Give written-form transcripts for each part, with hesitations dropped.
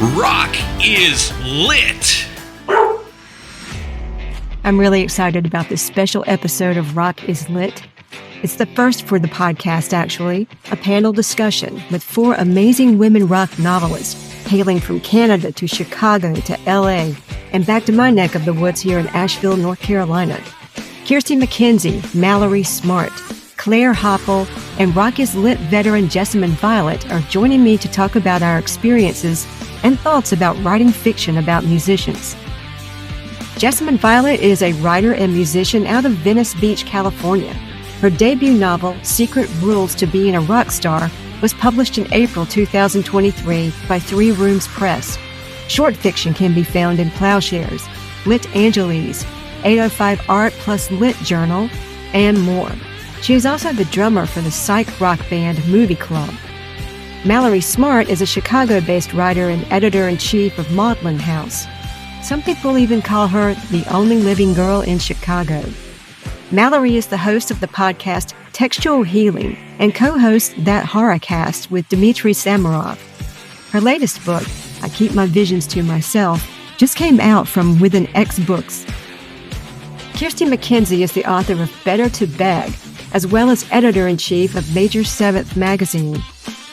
Rock is lit. I'm really excited about this special episode of Rock is Lit. It's the first for the podcast, actually, a panel discussion with 4 amazing women rock novelists hailing from Canada to Chicago to LA and back to my neck of the woods here in Asheville, North Carolina. Kirsti MacKenzie, Mallory Smart, Claire Hopple, and Rock is Lit veteran Jessamyn Violet are joining me to talk about our experiences and thoughts about writing fiction about musicians. Jessamyn Violet is a writer and musician out of Venice Beach, California. Her debut novel, Secret Rules to Being a Rockstar, was published in April 2023 by Three Rooms Press. Short fiction can be found in Ploughshares, Lit Angeles, 805 Art plus Lit Journal, and more. She is also the drummer for the psych rock band Movie Club. Mallory Smart is a Chicago-based writer and editor-in-chief of Maudlin House. Some people even call her the only living girl in Chicago. Mallory is the host of the podcast Textual Healing and co-hosts That Horrorcast with Dmitry Samarov. Her latest book, I Keep My Visions to Myself, just came out from Within X Books. Kirsti MacKenzie is the author of Better to Beg, as well as editor-in-chief of Major 7th magazine.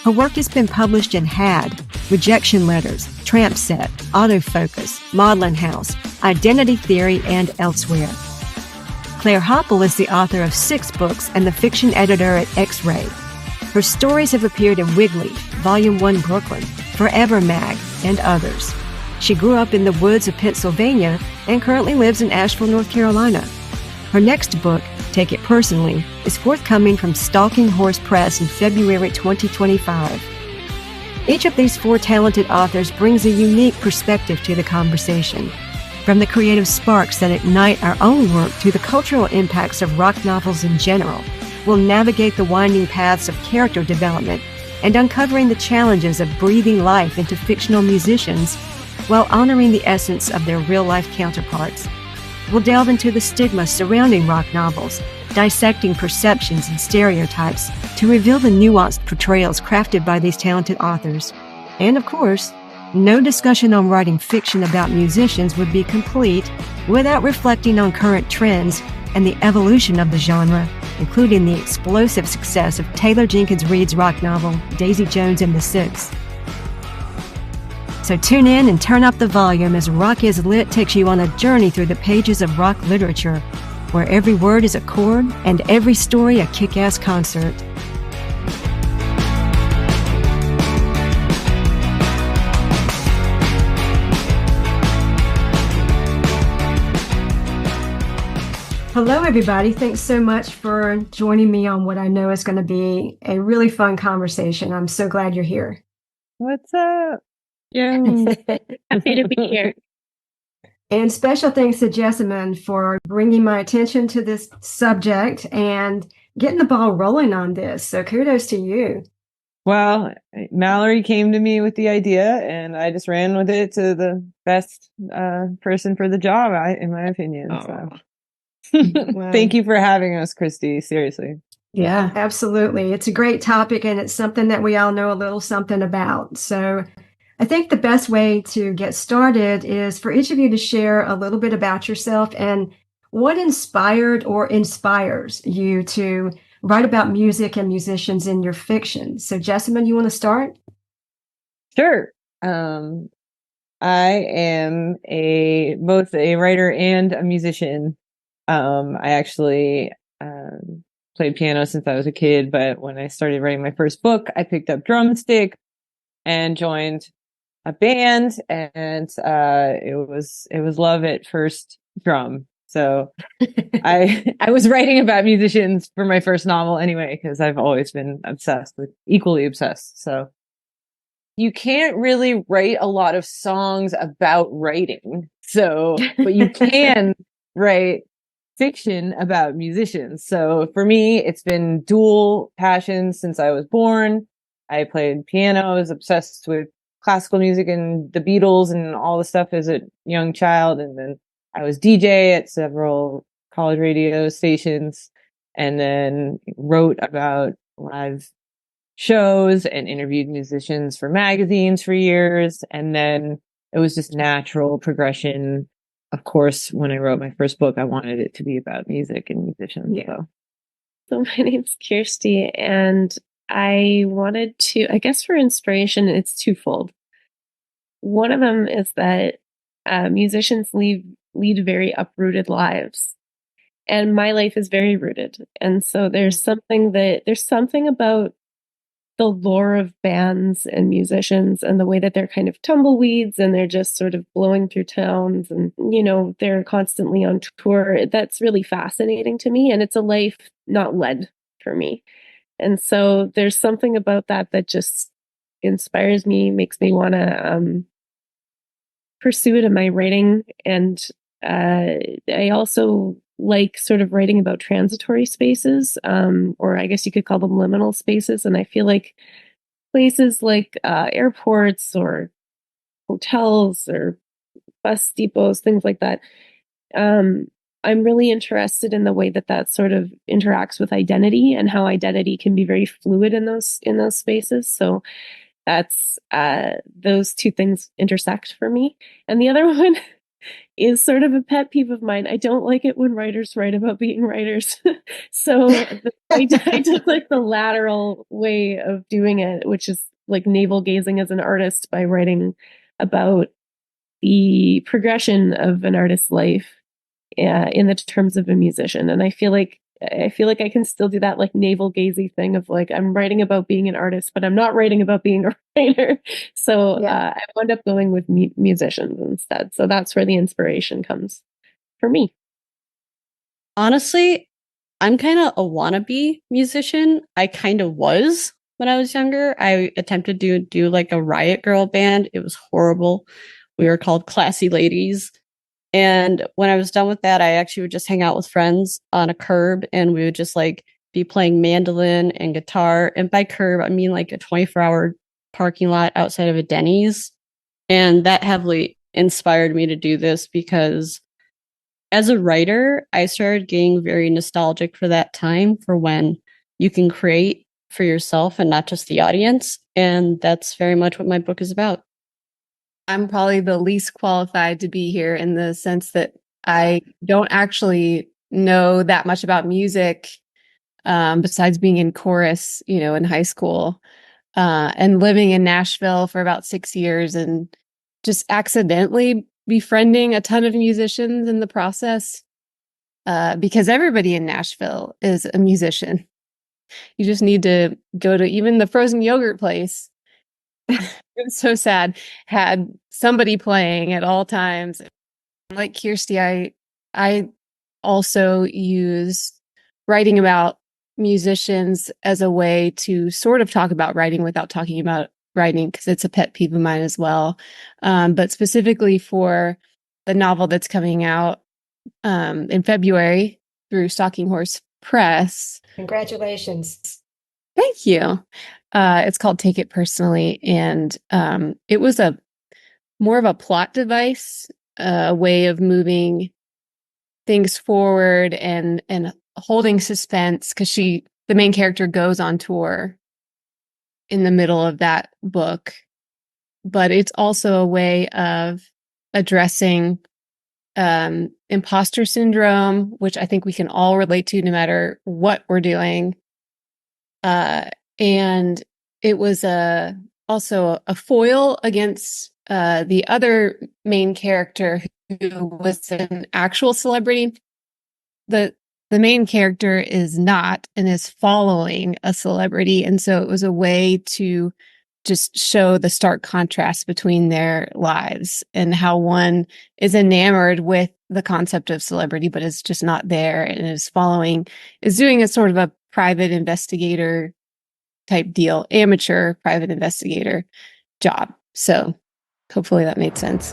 Her work has been published in Had, Rejection Letters, Tramp Set, Autofocus, Maudlin House, Identity Theory, and elsewhere. Claire Hopple is the author of 6 books and the fiction editor at X-Ray. Her stories have appeared in Wiggly, Volume 1 Brooklyn, Forever Mag, and others. She grew up in the woods of Pennsylvania and currently lives in Asheville, North Carolina. Her next book, Take It Personally, is forthcoming from Stalking Horse Press in February 2025. Each of these 4 talented authors brings a unique perspective to the conversation. From the creative sparks that ignite our own work to the cultural impacts of rock novels in general, we'll navigate the winding paths of character development and uncovering the challenges of breathing life into fictional musicians while honoring the essence of their real-life counterparts. We'll delve into the stigma surrounding rock novels, dissecting perceptions and stereotypes to reveal the nuanced portrayals crafted by these talented authors. And of course, no discussion on writing fiction about musicians would be complete without reflecting on current trends and the evolution of the genre, including the explosive success of Taylor Jenkins Reid's rock novel, Daisy Jones and the Six. So tune in and turn up the volume as Rock is Lit takes you on a journey through the pages of rock literature, where every word is a chord and every story a kick-ass concert. Hello, everybody. Thanks so much for joining me on what I know is going to be a really fun conversation. I'm so glad you're here. What's up? Yeah, happy to be here. And special thanks to Jessamyn for bringing my attention to this subject and getting the ball rolling on this. So kudos to you. Well, Mallory came to me with the idea and I just ran with it to the best person for the job, in my opinion. So. Well, thank you for having us, Christy. Seriously. Yeah, absolutely. It's a great topic and it's something that we all know a little something about. So I think the best way to get started is for each of you to share a little bit about yourself and what inspired or inspires you to write about music and musicians in your fiction. So Jessamyn, you want to start? Sure. I am both a writer and a musician. I actually played piano since I was a kid, but when I started writing my first book, I picked up drumstick and joined a band, and it was love at first drum. So I was writing about musicians for my first novel anyway, because I've always been equally obsessed. So you can't really write a lot of songs about writing. So, but you can write fiction about musicians. So for me, it's been dual passions since I was born. I played piano. I was obsessed with classical music and the Beatles and all the stuff as a young child. And then I was DJ at several college radio stations and then wrote about live shows and interviewed musicians for magazines for years. And then it was just natural progression. Of course, when I wrote my first book, I wanted it to be about music and musicians. Yeah. So my name's Kirsti, and I wanted to, I guess for inspiration, it's twofold. One of them is that musicians lead very uprooted lives. And my life is very rooted. And so there's something about the lore of bands and musicians and the way that they're kind of tumbleweeds and they're just sort of blowing through towns and, they're constantly on tour. That's really fascinating to me. And it's a life not led for me. And so there's something about that just inspires me, makes me want to pursue it in my writing. And I also like sort of writing about transitory spaces, or I guess you could call them liminal spaces. And I feel like places like airports or hotels or bus depots, things like that. I'm really interested in the way that sort of interacts with identity and how identity can be very fluid in those spaces. So that's those two things intersect for me. And the other one is sort of a pet peeve of mine. I don't like it when writers write about being writers. So I took like the lateral way of doing it, which is like navel gazing as an artist by writing about the progression of an artist's life in the terms of a musician. And I feel like I can still do that like navel gazy thing of like, I'm writing about being an artist, but I'm not writing about being a writer. So I wound up going with musicians instead. So that's where the inspiration comes for me. Honestly, I'm kind of a wannabe musician. I kind of was when I was younger. I attempted to do like a Riot Girl band. It was horrible. We were called Classy Ladies. And when I was done with that, I actually would just hang out with friends on a curb and we would just like be playing mandolin and guitar. And by curb, I mean like a 24-hour parking lot outside of a Denny's. And that heavily inspired me to do this because as a writer, I started getting very nostalgic for that time, for when you can create for yourself and not just the audience. And that's very much what my book is about. I'm probably the least qualified to be here in the sense that I don't actually know that much about music, besides being in chorus, in high school, and living in Nashville for about 6 years and just accidentally befriending a ton of musicians in the process, because everybody in Nashville is a musician. You just need to go to even the frozen yogurt place. It's so sad. Had somebody playing at all times. Like Kirsti, I also use writing about musicians as a way to sort of talk about writing without talking about writing, because it's a pet peeve of mine as well. But specifically for the novel that's coming out in February through Stalking Horse Press. Congratulations. Thank you. It's called Take It Personally. And it was more of a plot device, a way of moving things forward and holding suspense, because the main character goes on tour in the middle of that book. But it's also a way of addressing imposter syndrome, which I think we can all relate to no matter what we're doing. And it was also a foil against the other main character who was an actual celebrity. The main character is not and is following a celebrity. And so it was a way to just show the stark contrast between their lives and how one is enamored with the concept of celebrity, but is just not there and is doing a sort of a private investigator type deal, amateur private investigator job. So hopefully that made sense.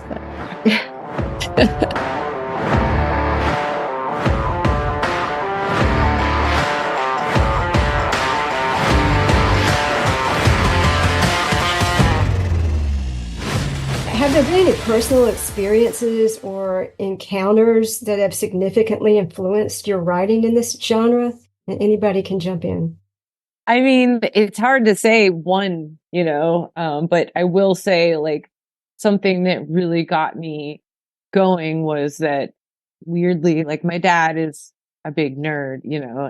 Have there been any personal experiences or encounters that have significantly influenced your writing in this genre? And anybody can jump in. I mean, it's hard to say one, but I will say like something that really got me going was that weirdly, like my dad is a big nerd,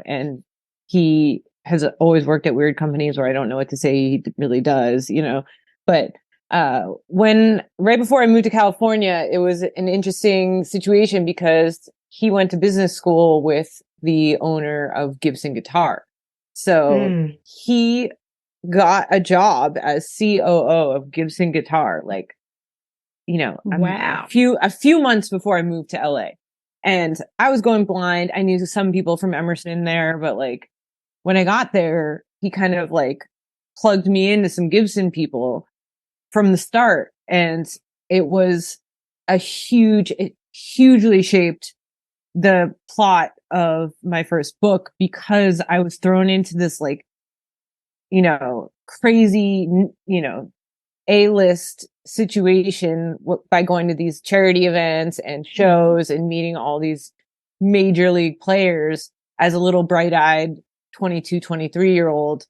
and he has always worked at weird companies where I don't know what to say he really does, but when right before I moved to California, it was an interesting situation because he went to business school with the owner of Gibson Guitar. So he got a job as COO of Gibson Guitar, like, Wow. a few months before I moved to LA. And I was going blind. I knew some people from Emerson there, but like when I got there, he kind of like plugged me into some Gibson people from the start. And it was it hugely shaped the plot of my first book because I was thrown into this like, crazy, A-list situation by going to these charity events and shows and meeting all these major league players as a little bright-eyed 22, 23-year-old.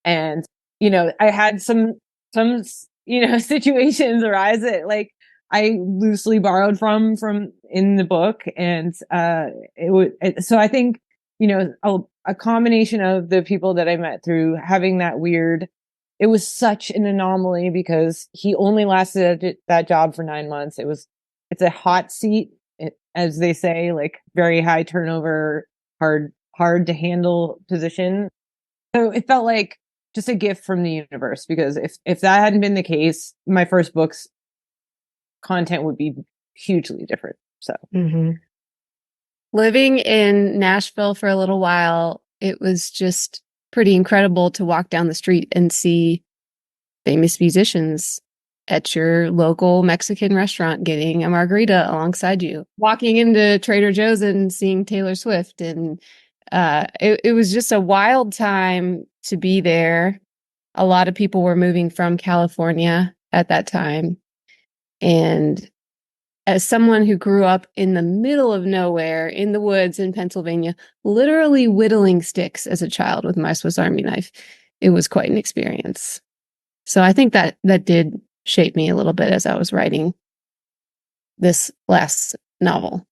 And, I had some, situations arise that like I loosely borrowed from in the book. And, so I think, a combination of the people that I met through having that weird, it was such an anomaly because he only lasted at that job for 9 months. It's a hot seat, as they say, like very high turnover, hard to handle position. So it felt like just a gift from the universe because if that hadn't been the case, my first book's content would be hugely different. So living in Nashville for a little while, it was just pretty incredible to walk down the street and see famous musicians at your local Mexican restaurant getting a margarita alongside you, walking into Trader Joe's and seeing Taylor Swift. And it was just a wild time to be there. A lot of people were moving from California at that time. And as someone who grew up in the middle of nowhere in the woods in Pennsylvania, literally whittling sticks as a child with my Swiss Army knife, it was quite an experience. So I think that did shape me a little bit as I was writing this last novel.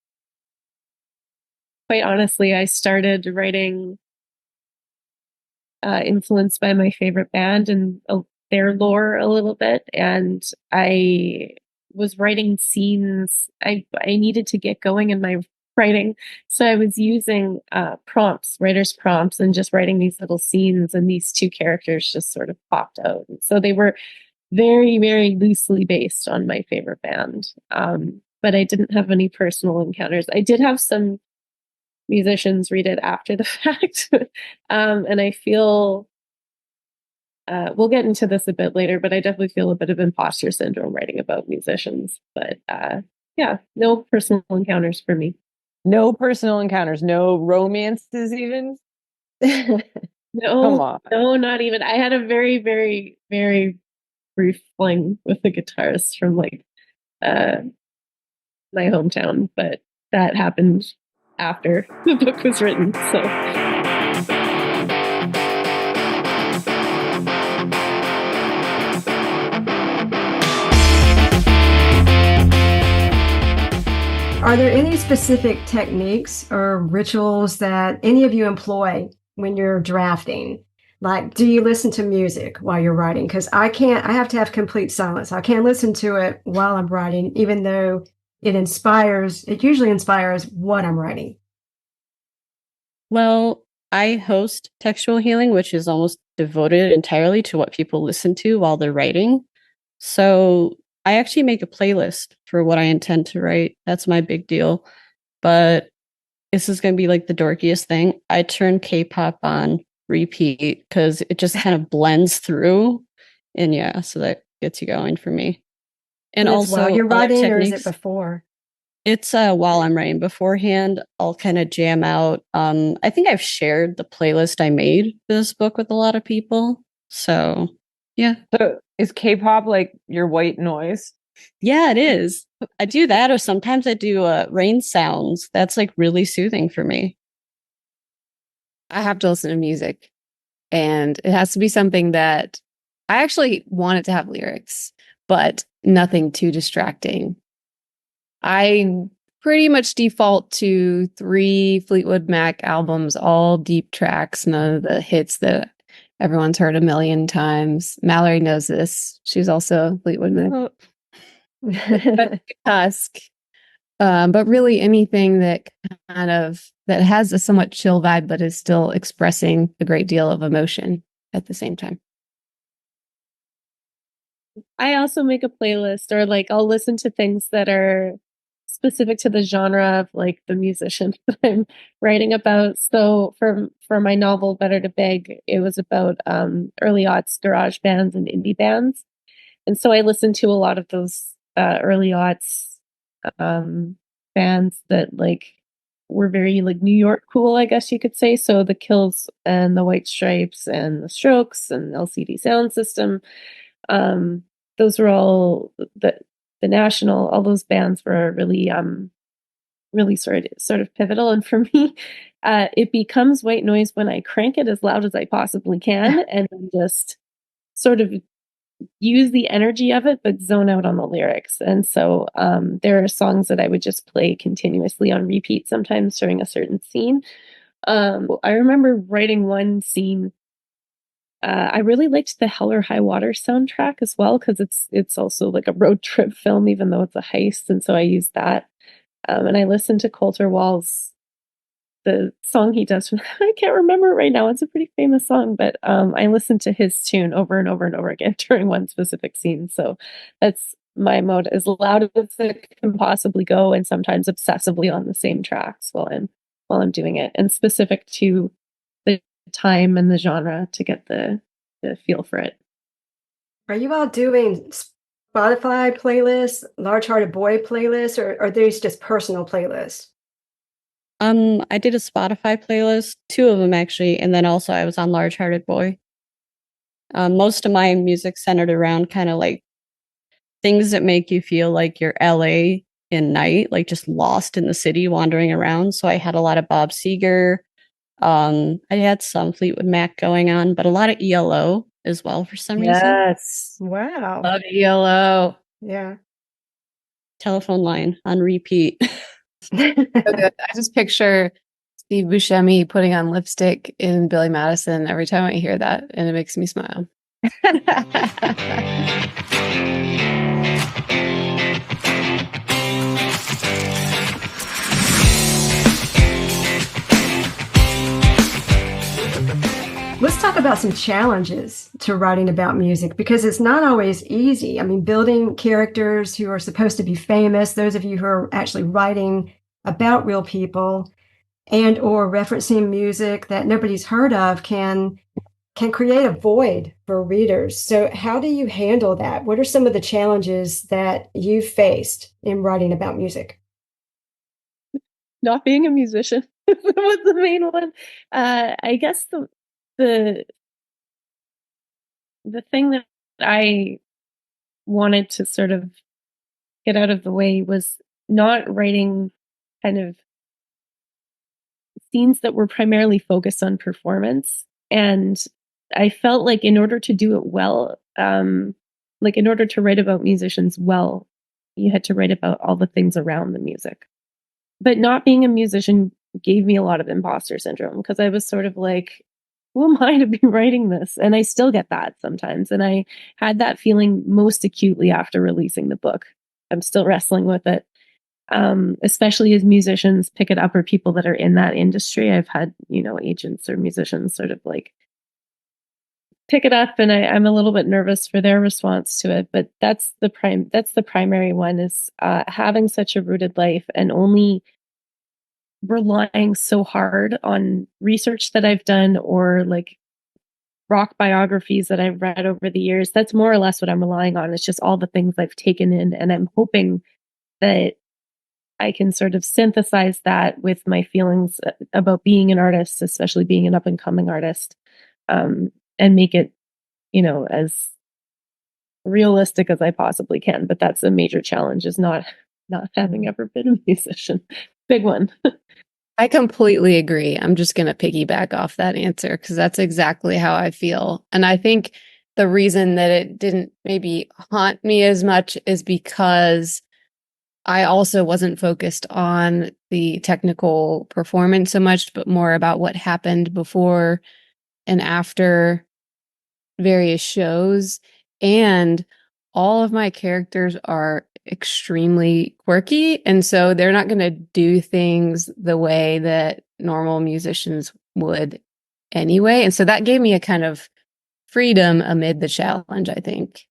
Quite honestly, I started writing influenced by my favorite band and their lore a little bit. And I was writing scenes. I needed to get going in my writing. So I was using writer's prompts, and just writing these little scenes, and these two characters just sort of popped out. And so they were very, very loosely based on my favorite band. But I didn't have any personal encounters. I did have some musicians read it after the fact. And I feel we'll get into this a bit later, but I definitely feel a bit of imposter syndrome writing about musicians. But yeah, no personal encounters for me. no personal encounters, no romances even. No, Come on. no, not even. I had a very, very, very brief fling with the guitarist from like my hometown, but that happened after the book was written. So Are there any specific techniques or rituals that any of you employ when you're drafting? Like, do you listen to music while you're writing? Because I have to have complete silence. I can't listen to it while I'm writing, even though it usually inspires what I'm writing. Well, I host Textual Healing, which is almost devoted entirely to what people listen to while they're writing. So I actually make a playlist for what I intend to write. That's my big deal. But this is going to be like the dorkiest thing. I turn K-pop on repeat because it just kind of blends through. And yeah, so that gets you going for me. And also, while you're other writing, or is it techniques, before? it's while I'm writing. Beforehand, I'll kind of jam out. I think I've shared the playlist I made for this book with a lot of people. So yeah. So is K-pop like your white noise? Yeah, it is. I do that, or sometimes I do rain sounds. That's like really soothing for me. I have to listen to music. And it has to be something that I actually want it to have lyrics, but nothing too distracting. I pretty much default to 3 Fleetwood Mac albums, all deep tracks, none of the hits that everyone's heard a million times. Mallory knows this. She's also Fleetwood Mac. But Tusk. But really anything that that has a somewhat chill vibe, but is still expressing a great deal of emotion at the same time. I also make a playlist, or like I'll listen to things that are specific to the genre of like the musician that I'm writing about. So for my novel Better to Beg, it was about early aughts garage bands and indie bands. And so I listened to a lot of those early aughts bands that like were very like New York cool, I guess you could say. So the Kills and the White Stripes and the Strokes and LCD Sound System. Those were all the National, all those bands were really really sort of pivotal. And for me, it becomes white noise when I crank it as loud as I possibly can and just sort of use the energy of it, but zone out on the lyrics. And so there are songs that I would just play continuously on repeat sometimes during a certain scene. I remember writing one scene. I really liked the Hell or High Water soundtrack as well, because it's also like a road trip film, even though it's a heist. And so I used that. And I listened to Coulter Wall's, the song he does. I can't remember it right now. It's a pretty famous song, but I listened to his tune over and over and over again during one specific scene. So that's my mode, as loud as it can possibly go, and sometimes obsessively on the same tracks while I'm doing it, and specific to the time and the genre to get the feel for it. Are you all doing Spotify playlists, Large Hearted Boy playlists, or are these just personal playlists? I did a Spotify playlist, 2 of them actually, and then also I was on Large Hearted Boy. Most of my music centered around kind of like things that make you feel like you're LA in night, like just lost in the city, wandering around. So I had a lot of Bob Seger. I had some Fleetwood Mac going on, but a lot of ELO as well for some reason. Yes. Wow. Love ELO. Yeah. Telephone line on repeat. So good. I just picture Steve Buscemi putting on lipstick in Billy Madison every time I hear that, and it makes me smile. Let's talk about some challenges to writing about music, because it's not always easy. I mean, building characters who are supposed to be famous, those of you who are actually writing about real people and or referencing music that nobody's heard of can create a void for readers. So how do you handle that? What are some of the challenges that you've faced in writing about music? Not being a musician was the main one. I guess the thing that I wanted to sort of get out of the way was not writing kind of scenes that were primarily focused on performance. And I felt like in order to do it well, like in order to write about musicians well, you had to write about all the things around the music. But not being a musician gave me a lot of imposter syndrome, because I was sort of like, who am I to be writing this? And I still get that sometimes. And I had that feeling most acutely after releasing the book. I'm still wrestling with it, especially as musicians pick it up, or people that are in that industry. I've had, agents or musicians sort of like pick it up, and I'm a little bit nervous for their response to it. But that's the primary one, is having such a rooted life and only relying so hard on research that I've done, or like rock biographies that I've read over the years. That's more or less what I'm relying on. It's just all the things I've taken in, and I'm hoping that I can sort of synthesize that with my feelings about being an artist, especially being an up and coming artist, and make it, as realistic as I possibly can. But that's a major challenge, is not having ever been a musician. Big one. I completely agree. I'm just going to piggyback off that answer because that's exactly how I feel. And I think the reason that it didn't maybe haunt me as much is because I also wasn't focused on the technical performance so much, but more about what happened before and after various shows. And all of my characters are extremely quirky. And so they're not going to do things the way that normal musicians would anyway. And so that gave me a kind of freedom amid the challenge, I think.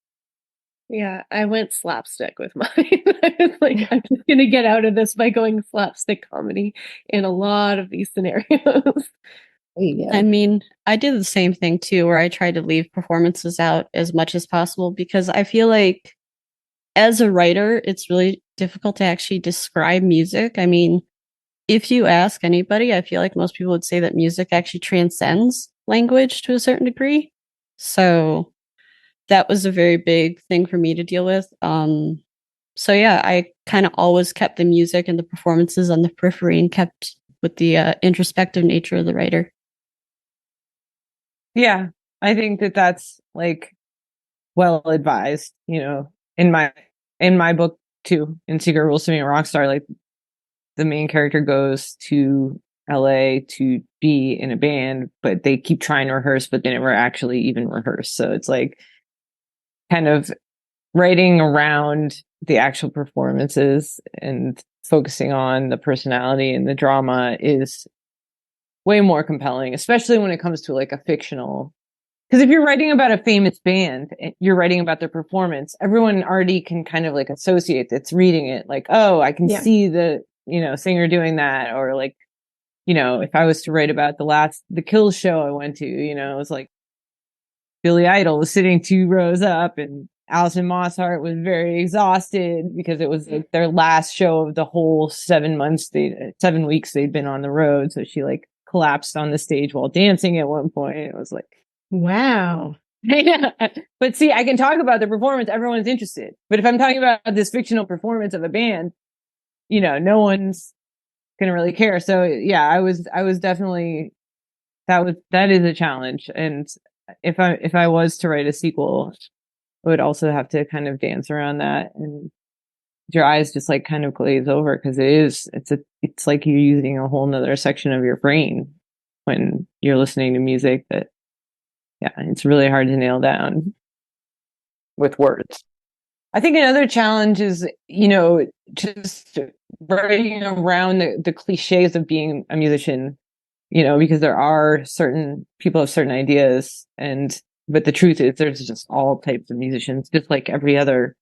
Yeah, I went slapstick with mine. I was like, I'm just going to get out of this by going slapstick comedy in a lot of these scenarios. I mean, I did the same thing too, where I tried to leave performances out as much as possible because I feel like as a writer, it's really difficult to actually describe music. I mean, if you ask anybody, I feel like most people would say that music actually transcends language to a certain degree. So that was a very big thing for me to deal with. So yeah, I kind of always kept the music and the performances on the periphery and kept with the introspective nature of the writer. Yeah, I think that that's like well advised, you know, in my book too, in Secret Rules to Being a Rockstar, like the main character goes to LA to be in a band, but they keep trying to rehearse, but they never actually even rehearse. So it's like kind of writing around the actual performances and focusing on the personality and the drama is way more compelling, especially when it comes to like a fictional. Because if you're writing about a famous band, you're writing about their performance, everyone already can kind of like associate that's reading it. Like, oh, I can see the, you know, singer doing that. Or like, you know, if I was to write about the Kills show I went to, you know, it was like Billy Idol was sitting 2 rows up and Alison Mosshart was very exhausted because it was like their last show of the whole 7 weeks they'd been on the road. So she like collapsed on the stage while dancing at one point. It was like, Wow. yeah. But see, I can talk about the performance. Everyone's interested. But if I'm talking about this fictional performance of a band, you know, no one's going to really care. So yeah, I was definitely, that is a challenge. And if I was to write a sequel, I would also have to kind of dance around that, and your eyes just like kind of glaze over because it's like you're using a whole nother section of your brain when you're listening to music that, yeah, it's really hard to nail down with words. I think another challenge is, you know, just writing around the cliches of being a musician, you know, because there are certain people have certain ideas, but the truth is there's just all types of musicians, just like every other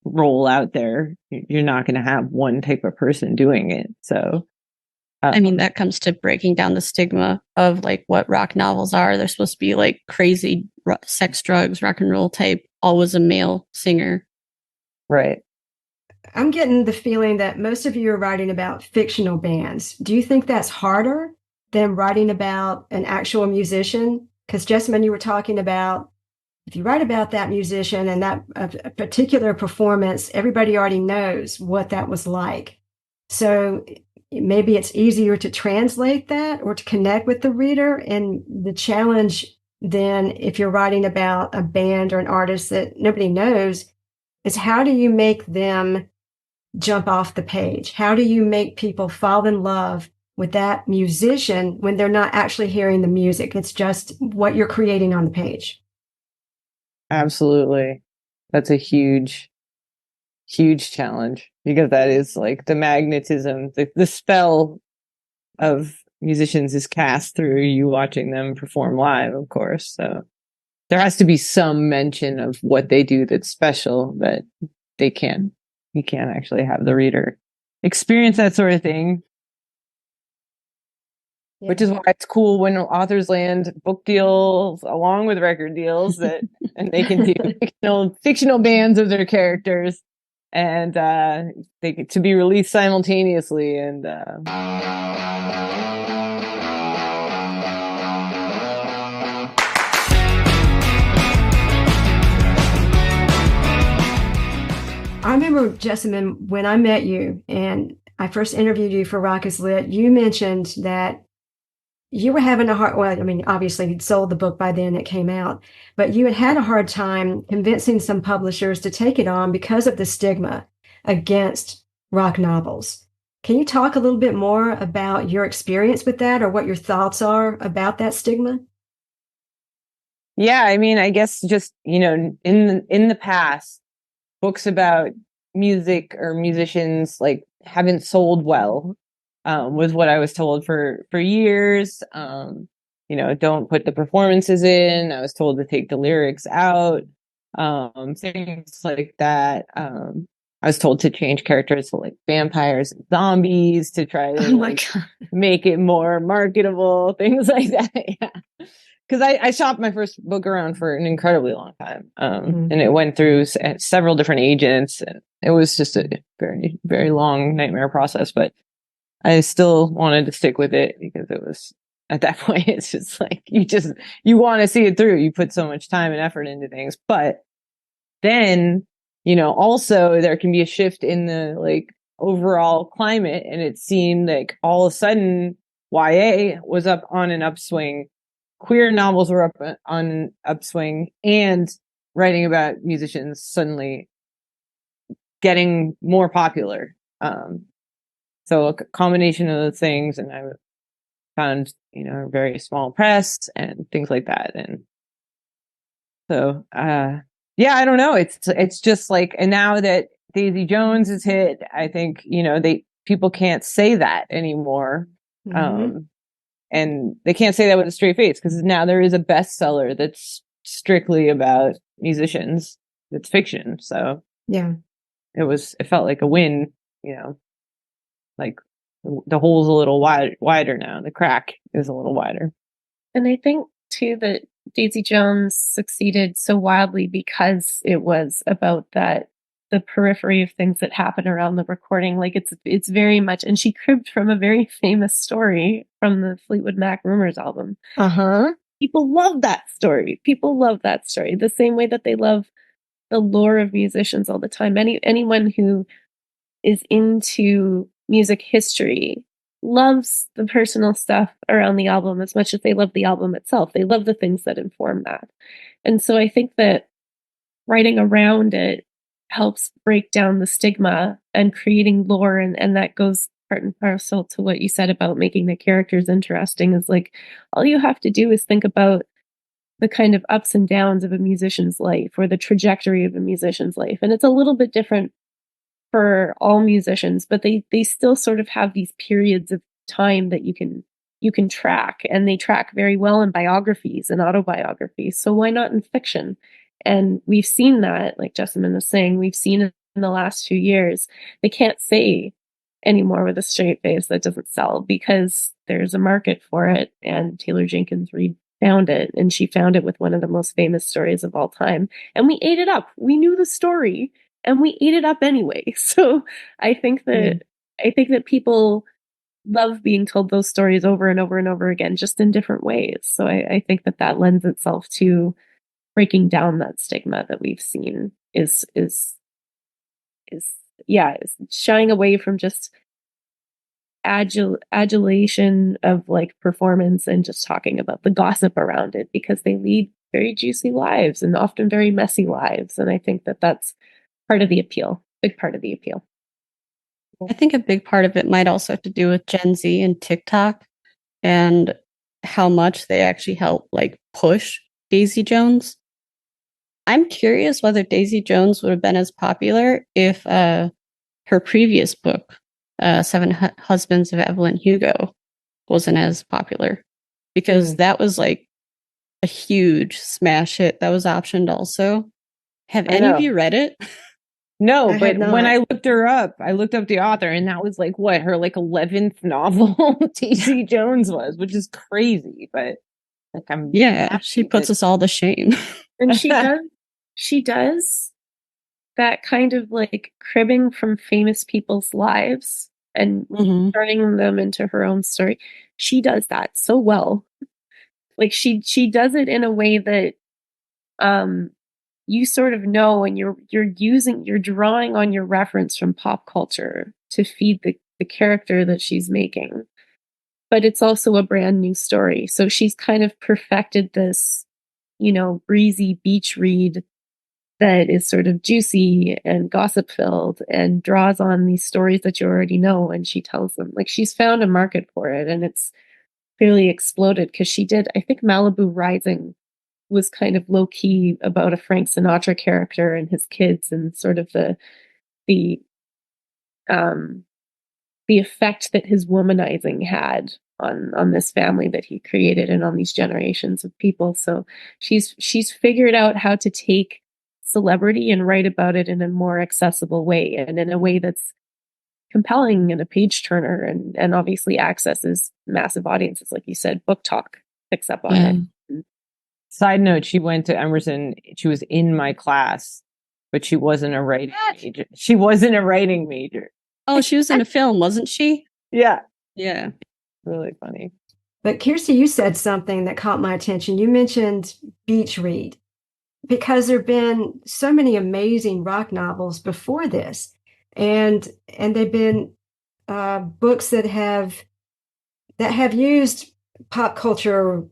role out there. You're not going to have one type of person doing it. So I mean, that comes to breaking down the stigma of like what rock novels are. They're supposed to be like crazy sex, drugs, rock and roll type, always a male singer. Right. I'm getting the feeling that most of you are writing about fictional bands. Do you think that's harder than writing about an actual musician? Because Jessamyn, you were talking about if you write about that musician and that a particular performance, everybody already knows what that was like. So maybe it's easier to translate that or to connect with the reader. And the challenge then, if you're writing about a band or an artist that nobody knows, is how do you make them jump off the page? How do you make people fall in love with that musician when they're not actually hearing the music? It's just what you're creating on the page. Absolutely. That's a huge challenge because that is like the magnetism, the spell of musicians is cast through you watching them perform live, of course. So there has to be some mention of what they do that's special that you can't actually have the reader experience that sort of thing. Yeah. Which is why it's cool when authors land book deals along with record deals and they can do fictional bands of their characters and they get to be released simultaneously and I remember, Jessamyn, when I met you, and I first interviewed you for Rock is Lit, you mentioned that you were having a hard, well, I mean, obviously you'd sold the book by then it came out, but you had a hard time convincing some publishers to take it on because of the stigma against rock novels. Can you talk a little bit more about your experience with that or what your thoughts are about that stigma? Yeah, I mean, I guess just, in the past, books about music or musicians like haven't sold well, was what I was told for years. Don't put the performances in. I was told to take the lyrics out, things like that. I was told to change characters to like vampires and zombies to try to God. make it more marketable, things like that. Yeah. Because I shopped my first book around for an incredibly long time. And it went through several different agents, and it was just a very, very long nightmare process. But I still wanted to stick with it because it was, at that point, it's just like, you want to see it through. You put so much time and effort into things. But then, also there can be a shift in the like overall climate. And it seemed like all of a sudden YA was up on an upswing. Queer novels were up on an upswing, and writing about musicians suddenly getting more popular. So a combination of those things, and I found, a very small press and things like that. And so, yeah, I don't know. It's just like, and now that Daisy Jones is hit, I think, people can't say that anymore. And they can't say that with a straight face because now there is a bestseller that's strictly about musicians. It's fiction. So yeah, it felt like a win, like the hole's a little wider now. The crack is a little wider. And I think too that Daisy Jones succeeded so wildly because it was about the periphery of things that happen around the recording. Like it's very much, and she cribbed from a very famous story from the Fleetwood Mac Rumors album. People love that story. People love that story the same way that they love the lore of musicians all the time. Anyone who is into music history loves the personal stuff around the album as much as they love the album itself. They love the things that inform that. And so I think that writing around it helps break down the stigma and creating lore. And that goes part and parcel to what you said about making the characters interesting, is like, all you have to do is think about the kind of ups and downs of a musician's life or the trajectory of a musician's life. And it's a little bit different for all musicians, but they still sort of have these periods of time that you can track, and they track very well in biographies and autobiographies. So why not in fiction? And we've seen that, like Jessamyn was saying, we've seen it in the last few years. They can't say anymore with a straight face that doesn't sell because there's a market for it. And Taylor Jenkins Reid found it, and she found it with one of the most famous stories of all time. And we ate it up. We knew the story and we ate it up anyway. So I think that people love being told those stories over and over and over again, just in different ways. So I think that lends itself to breaking down that stigma that we've seen is shying away from just adulation of like performance and just talking about the gossip around it, because they lead very juicy lives and often very messy lives. And I think that that's part of the appeal, big part of the appeal. I think a big part of it might also have to do with Gen Z and TikTok and how much they actually help like push Daisy Jones. I'm curious whether Daisy Jones would have been as popular if her previous book, Seven Husbands of Evelyn Hugo, wasn't as popular, because that was like a huge smash hit that was optioned also. Have any of you read it? No, but when I looked her up, I looked up the author, and that was like what her like 11th novel Daisy Jones was, which is crazy. But like, she puts us all to shame. And she does that kind of like cribbing from famous people's lives and turning them into her own story. She does that so well. Like she does it in a way that you sort of know, and you're drawing on your reference from pop culture to feed the character that she's making. But it's also a brand new story. So she's kind of perfected this, breezy beach read that is sort of juicy and gossip filled and draws on these stories that you already know, and she tells them. Like, she's found a market for it, and it's really exploded because she did, I think Malibu Rising was kind of low key about a Frank Sinatra character and his kids and sort of the effect that his womanizing had on this family that he created and on these generations of people. So she's figured out how to take celebrity and write about it in a more accessible way, and in a way that's compelling and a page turner, and obviously accesses massive audiences. Like you said, Book Talk picks up on it. Side note, she went to Emerson. She was in my class, but she wasn't a writing major. She wasn't a writing major. Oh, she was in a film, wasn't she? Yeah. Yeah. Really funny. But Kirsti, you said something that caught my attention. You mentioned beach read, because there have been so many amazing rock novels before this, and they've been books that have used pop culture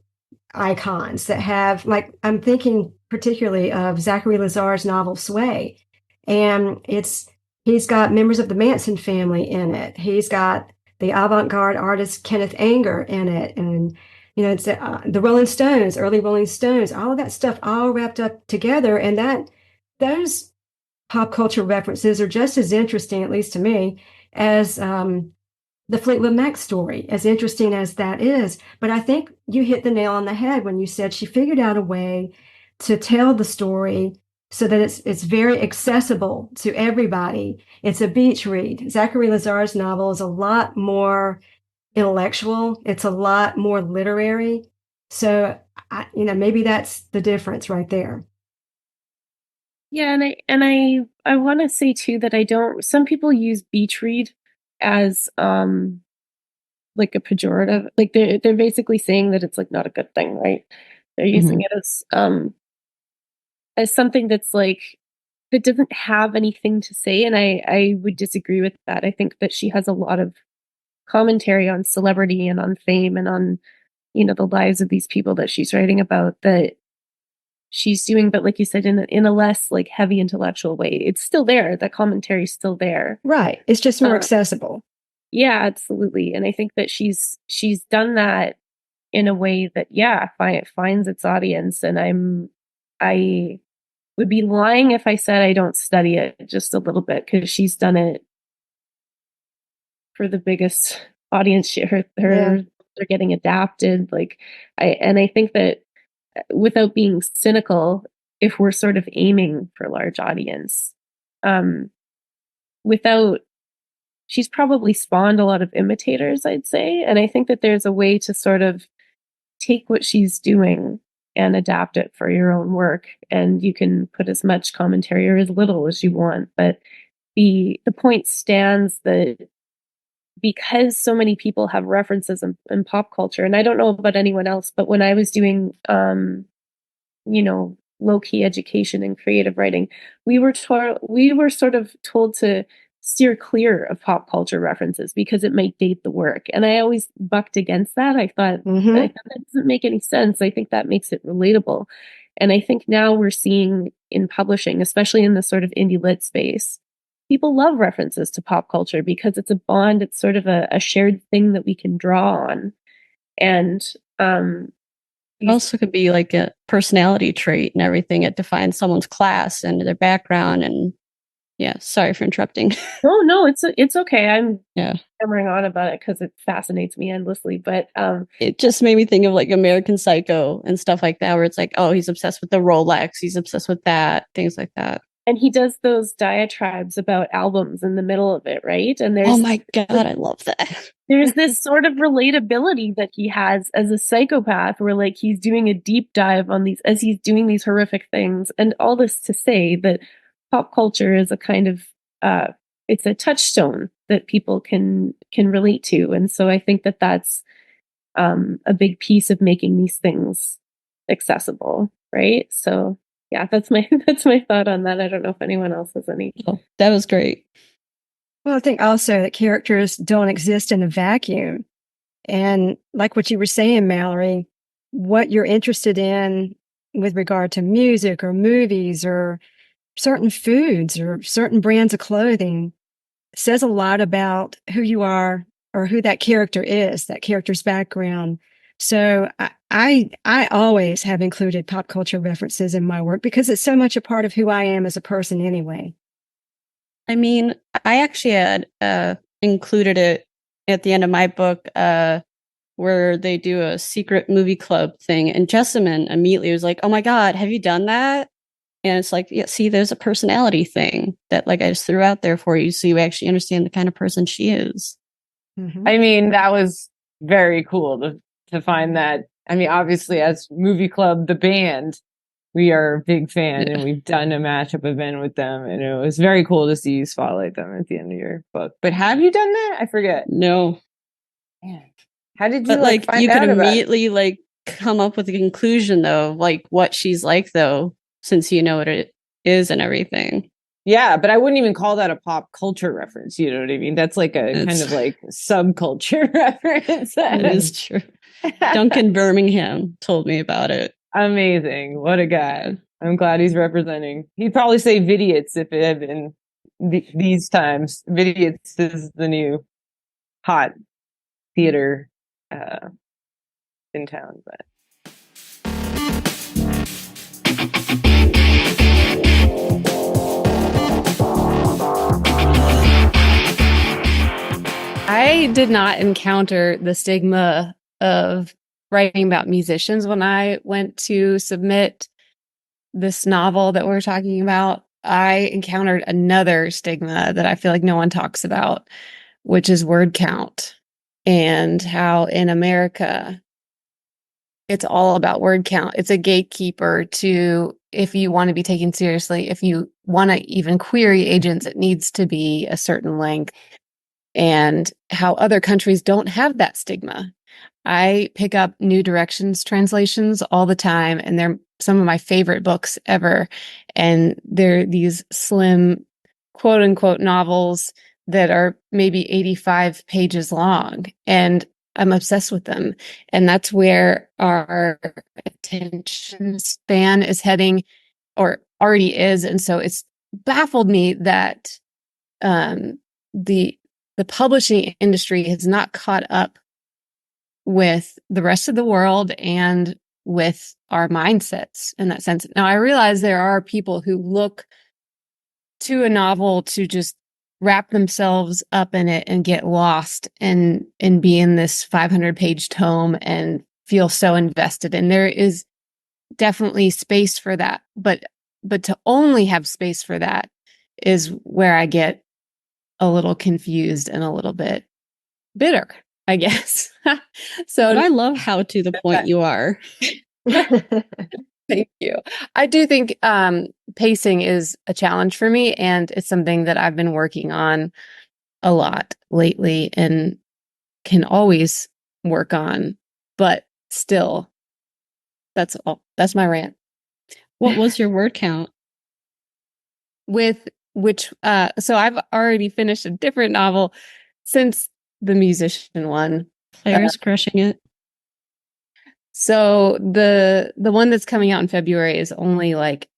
icons, that have, like, I'm thinking particularly of Zachary Lazar's novel Sway, and he's got members of the Manson family in it. He's got the avant-garde artist Kenneth Anger in it, and it's the Rolling Stones, early Rolling Stones, all of that stuff all wrapped up together. And those pop culture references are just as interesting, at least to me, as the Fleetwood Mac story, as interesting as that is. But I think you hit the nail on the head when you said she figured out a way to tell the story so that it's very accessible to everybody. It's a beach read. Zachary Lazar's novel is a lot more intellectual. It's a lot more literary. So, maybe that's the difference right there. Yeah, and I want to say too that some people use beach read as like a pejorative. Like they're basically saying that it's like not a good thing, right? They're using it as something that's like that doesn't have anything to say, and I would disagree with that. I think that she has a lot of commentary on celebrity and on fame and on the lives of these people that she's writing about, that she's doing, but like you said, in a less like heavy intellectual way. It's still there. That commentary is still there. Right. It's just more accessible. Yeah, absolutely. And I think that she's done that in a way that, finds its audience. And I would be lying if I said I don't study it just a little bit, because she's done it for the biggest audience. They're getting adapted. Like I think that, without being cynical, if we're sort of aiming for a large audience, she's probably spawned a lot of imitators, I'd say. And I think that there's a way to sort of take what she's doing and adapt it for your own work. And you can put as much commentary or as little as you want. But the point stands that because so many people have references in pop culture, and I don't know about anyone else, but when I was doing, low-key education in creative writing, we were sort of told to steer clear of pop culture references because it might date the work. And I always bucked against that. I thought that doesn't make any sense. I think that makes it relatable. And I think now we're seeing in publishing, especially in the sort of indie lit space, people love references to pop culture because it's a bond. It's sort of a shared thing that we can draw on. And it also could be like a personality trait and everything. It defines someone's class and their background. And sorry for interrupting. No, it's okay. I'm hammering on about it because it fascinates me endlessly. But it just made me think of like American Psycho and stuff like that, where it's like, oh, he's obsessed with the Rolex, he's obsessed with that, things like that. And he does those diatribes about albums in the middle of it, right? And there's, oh my God, I love that. There's this sort of relatability that he has as a psychopath, where like he's doing a deep dive on these as he's doing these horrific things. And all this to say that pop culture is a kind of it's a touchstone that people can relate to. And so I think that that's a big piece of making these things accessible, right? So that's my thought on that. I don't know if anyone else has any. Oh, that was great. Well, I think also that characters don't exist in a vacuum. And like what you were saying, Mallory, what you're interested in with regard to music or movies or certain foods or certain brands of clothing says a lot about who you are or who that character is, that character's background. So I always have included pop culture references in my work because it's so much a part of who I am as a person anyway. I mean, I actually had included it at the end of my book where they do a secret movie club thing. And Jessamyn immediately was like, oh my God, have you done that? And it's like, yeah, see, there's a personality thing that like I just threw out there for you so you actually understand the kind of person she is. Mm-hmm. I mean, that was very cool to find that. I mean, obviously, as Movie Club, the band, we are a big fan, and we've done a mashup event with them, and it was very cool to see you spotlight them at the end of your book. But have you done that? I forget. No. Man. How did you But like find you out could about immediately like come up with a conclusion though, like what she's like though, since you know what it is and everything. Yeah, but I wouldn't even call that a pop culture reference. You know what I mean? That's like a kind of like subculture reference. That is true. Duncan Birmingham told me about it. Amazing. What a guy. I'm glad he's representing. He'd probably say Vidiots if it had been these times. Vidiots is the new hot theater in town. But I did not encounter the stigma of writing about musicians when I went to submit this novel that we're talking about. I encountered another stigma that I feel like no one talks about, which is word count, and how in America, it's all about word count. It's a gatekeeper to, if you want to be taken seriously, if you want to even query agents, it needs to be a certain length. And how other countries don't have that stigma. I pick up New Directions translations all the time, and they're some of my favorite books ever. And they're these slim, quote unquote, novels that are maybe 85 pages long. And I'm obsessed with them. And that's where our attention span is heading, or already is. And so it's baffled me that the publishing industry has not caught up with the rest of the world and with our mindsets in that sense. Now, I realize there are people who look to a novel to just wrap themselves up in it and get lost and be in this 500-page tome and feel so invested. And there is definitely space for that. But to only have space for that is where I get a little confused and a little bit bitter, I guess. So but I love how to the point you are. Thank you. I do think pacing is a challenge for me, and it's something that I've been working on a lot lately and can always work on, but still, that's all. That's my rant. What was your word count? With which, so I've already finished a different novel since the musician one. Claire's crushing it. So the one that's coming out in February is only like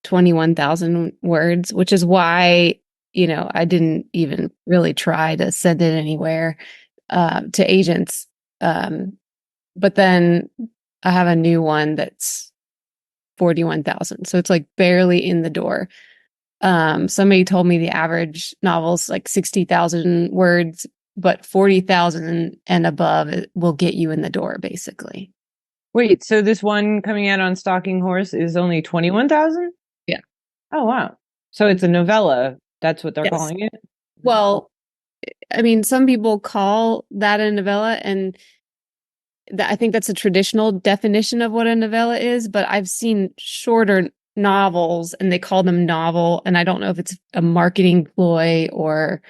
21,000 words, which is why, I didn't even really try to send it anywhere to agents. But then I have a new one that's 41,000. So it's like barely in the door. Somebody told me the average novel's like 60,000 words, but 40,000 and above will get you in the door, basically. wait, so this one coming out on Stalking Horse is only 21,000? Yeah. Oh, wow. So it's a novella. That's what they're calling it? Well, I mean, some people call that a novella, and I think that's a traditional definition of what a novella is, but I've seen shorter novels and they call them novel, and I don't know if it's a marketing ploy or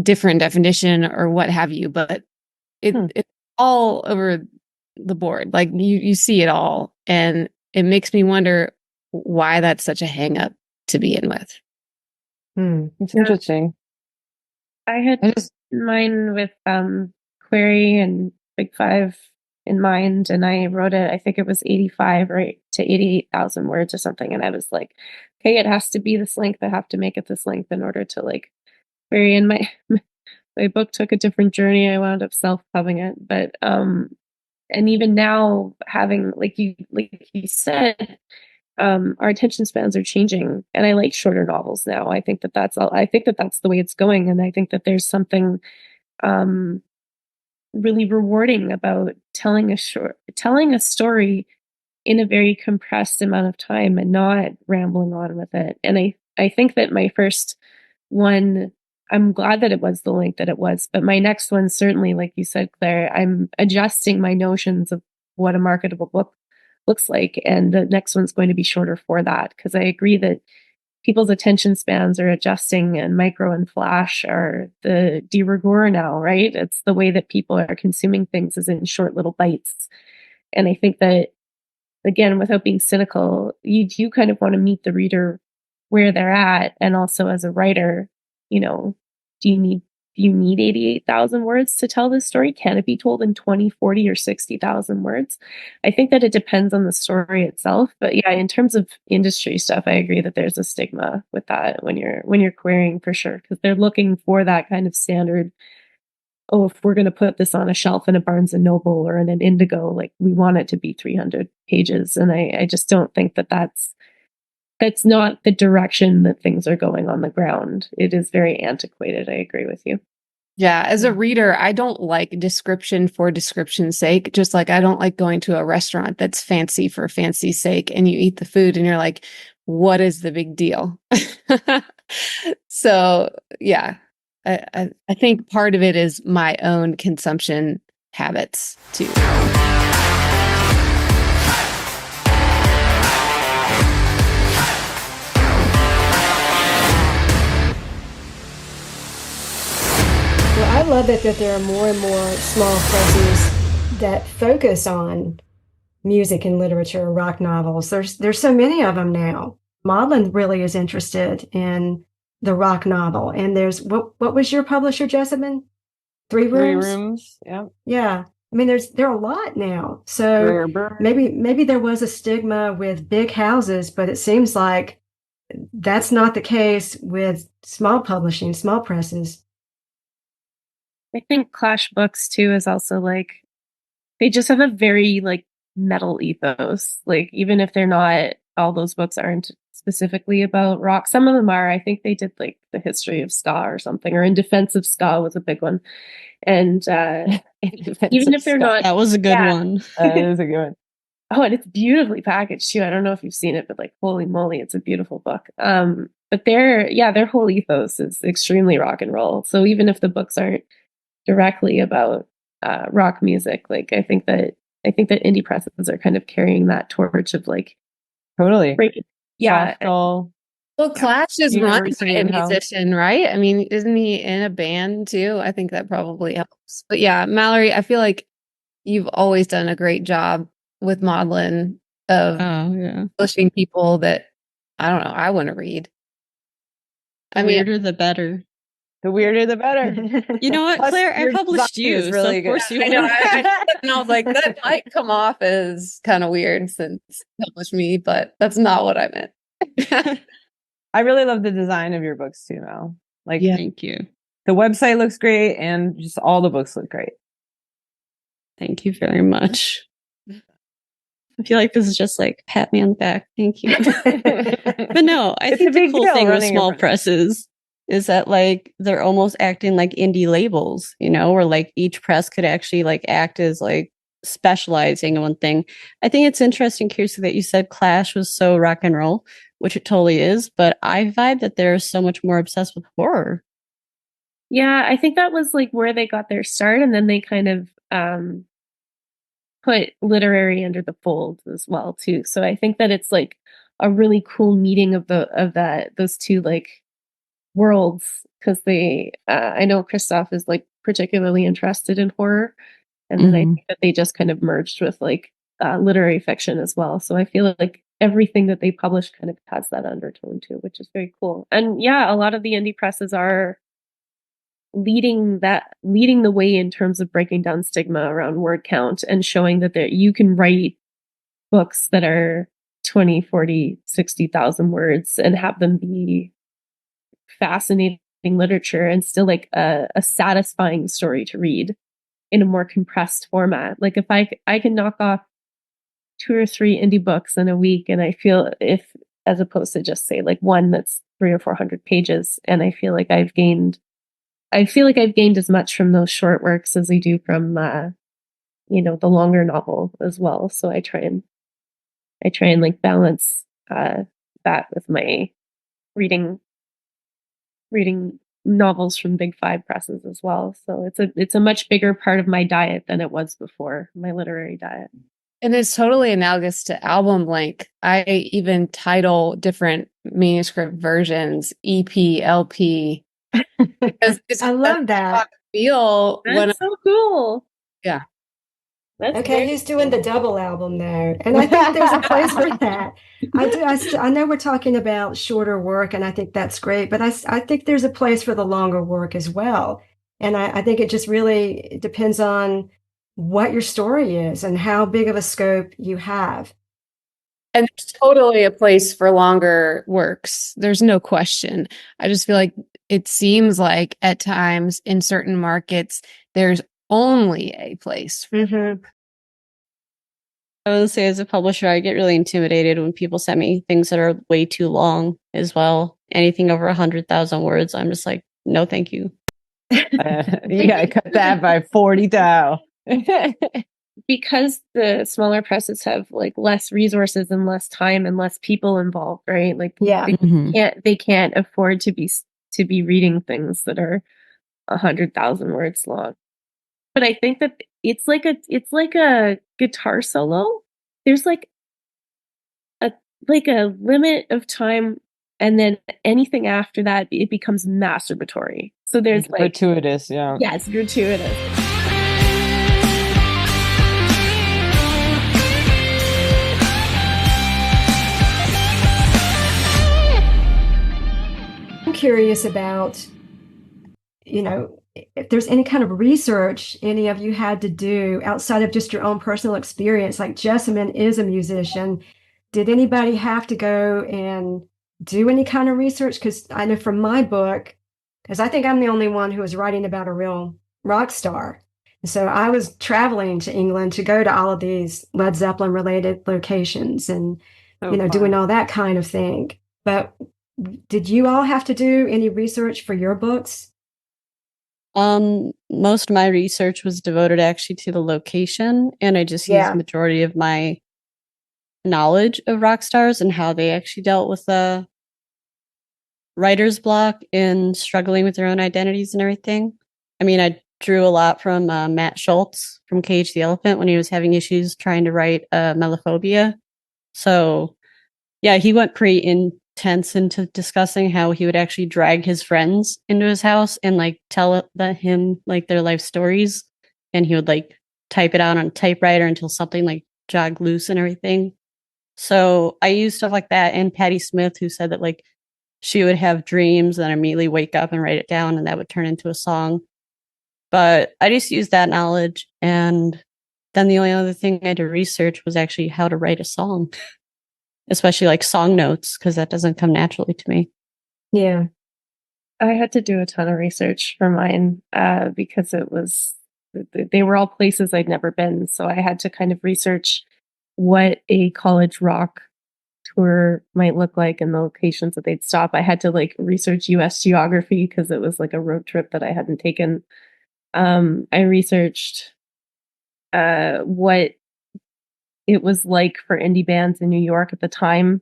different definition or what have you, but it's all over the board. Like you see it all, and it makes me wonder why that's such a hang up to begin with. It's interesting. I had mine with query and Big Five in mind, and I wrote it. I think it was 85 to 88,000 words or something, and I was like, okay, it has to be this length. I have to make it this length in order to like query. And my book took a different journey. I wound up self-pubbing it, but and even now, having like you said, our attention spans are changing, and I like shorter novels now. I think that that's all. I think that that's the way it's going, and I think that there's something really rewarding about telling a story in a very compressed amount of time and not rambling on with it. And I think that my first one, I'm glad that it was the length that it was, but my next one, certainly, like you said, Claire, I'm adjusting my notions of what a marketable book looks like. And the next one's going to be shorter for that, because I agree that people's attention spans are adjusting, and micro and flash are the de rigueur now, right? It's the way that people are consuming things is in short little bites. And I think that, again, without being cynical, you do kind of want to meet the reader where they're at. And also as a writer, you know, do you need 88,000 words to tell this story? Can it be told in 20, 40, or 60,000 words? I think that it depends on the story itself. But yeah, in terms of industry stuff, I agree that there's a stigma with that when you're querying, for sure, because they're looking for that kind of standard. Oh, if we're going to put this on a shelf in a Barnes and Noble or in an Indigo, like, we want it to be 300 pages. And I just don't think that that's not the direction that things are going on the ground. It is very antiquated. I agree with you. Yeah, as a reader, I don't like description for description's sake. Just like I don't like going to a restaurant that's fancy for fancy's sake, and you eat the food and you're like, what is the big deal? So yeah, I think part of it is my own consumption habits too. Well, I love it that there are more and more small presses that focus on music and literature, rock novels. There's so many of them now. Maudlin really is interested in the rock novel. And there's what was your publisher, Jessamyn? Three Rooms? Yeah. Yeah. I mean, there are a lot now. So maybe there was a stigma with big houses, but it seems like that's not the case with small publishing, small presses. I think Clash Books too is also like, they just have a very like metal ethos. Like, even if they're not, all those books aren't specifically about rock. Some of them are. I think they did like the history of ska or something, or In Defense of Ska was a big one. And even if they're not, that was a good one. That is a good one. Oh, and it's beautifully packaged too. I don't know if you've seen it, but like, holy moly, it's a beautiful book. But their whole ethos is extremely rock and roll. So even if the books aren't directly about rock music, like, I think that indie presses are kind of carrying that torch of like, totally. Yeah. Well, Clash is run by a musician, right? I mean, isn't he in a band too? I think that probably helps. But yeah, Mallory, I feel like you've always done a great job with Maudlin of publishing people that, I don't know, I want to read. The weirder, the better. The weirder, the better. You know what, Claire? I published you, really so of course you. I know. And I was like, that might come off as kind of weird since you published me, but that's not what I meant. I really love the design of your books too, Mel. Like, thank you. The website looks great, and just all the books look great. Thank you very much. I feel like this is just like, pat me on the back. Thank you. But no, I think the cool thing with small presses is that like they're almost acting like indie labels, you know, where like each press could actually like act as like specializing in one thing. I think it's interesting, Kirsti, that you said Clash was so rock and roll, which it totally is, but I vibe that they're so much more obsessed with horror. Yeah, I think that was like where they got their start, and then they kind of put literary under the fold as well too. So I think that it's like a really cool meeting of those two like worlds, because they I know Christoph is like particularly interested in horror, and then I think that they just kind of merged with like literary fiction as well. So I feel like everything that they publish kind of has that undertone too, which is very cool. And yeah, a lot of the indie presses are leading the way in terms of breaking down stigma around word count and showing that you can write books that are 20, 40, 60,000 words and have them be fascinating literature and still like a satisfying story to read in a more compressed format. Like if I can knock off 2 or 3 indie books in a week, and I feel as opposed to just say like one that's 300 or 400 pages, and I feel like I've gained as much from those short works as I do from the longer novel as well. So I try and like balance that with my reading novels from Big Five presses as well. So it's a much bigger part of my diet than it was before, my literary diet. And it's totally analogous to album length. I even title different manuscript versions EP, LP. Because I love that. Feel That's so cool. Yeah. That's okay, who's doing the double album though? And I think there's a place for that. I know we're talking about shorter work, and I think that's great, but I think there's a place for the longer work as well. And I think it just really depends on what your story is and how big of a scope you have. And there's totally a place for longer works. There's no question. I just feel like it seems like at times in certain markets, there's only a place. Mm-hmm. I would say as a publisher, I get really intimidated when people send me things that are way too long as well. Anything over 100,000 words, I'm just like, no, thank you. You gotta cut that by 40 thou. Because the smaller presses have like less resources and less time and less people involved, right? Like they can't afford to be reading things that are 100,000 words long. But I think that it's like a guitar solo. There's like a limit of time, and then anything after that, it becomes masturbatory. So there's like gratuitous, yeah. Yes, gratuitous. I'm curious about, if there's any kind of research any of you had to do outside of just your own personal experience. Like Jessamyn is a musician. Did anybody have to go and do any kind of research? Because I know from my book, because I think I'm the only one who was writing about a real rock star. So I was traveling to England to go to all of these Led Zeppelin related locations and, doing all that kind of thing. But did you all have to do any research for your books? Most of my research was devoted actually to the location, and I just used the majority of my knowledge of rock stars and how they actually dealt with the writer's block and struggling with their own identities and everything. I mean, I drew a lot from Matt Schultz from Cage the Elephant when he was having issues trying to write Melophobia. So, yeah, he went pretty intense into discussing how he would actually drag his friends into his house and like tell him like their life stories, and he would like type it out on a typewriter until something like jogged loose and everything. So I used stuff like that, and Patti Smith, who said that like she would have dreams and then immediately wake up and write it down, and that would turn into a song. But I just used that knowledge, and then the only other thing I had to research was actually how to write a song. Especially like song notes, because that doesn't come naturally to me. Yeah. I had to do a ton of research for mine because they were all places I'd never been. So I had to kind of research what a college rock tour might look like and the locations that they'd stop. I had to like research US geography because it was like a road trip that I hadn't taken. I researched what it was like for indie bands in New York at the time.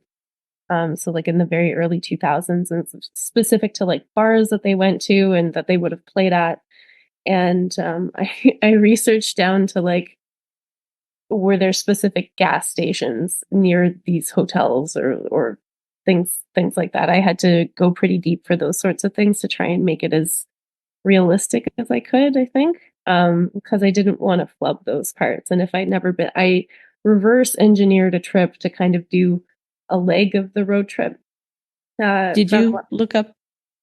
So like in the very early 2000s, and it's specific to like bars that they went to and that they would have played at. And I researched down to like, were there specific gas stations near these hotels or things like that. I had to go pretty deep for those sorts of things to try and make it as realistic as I could, I think, because I didn't want to flub those parts. And if I'd never been, I reverse engineered a trip to kind of do a leg of the road trip. Did you look up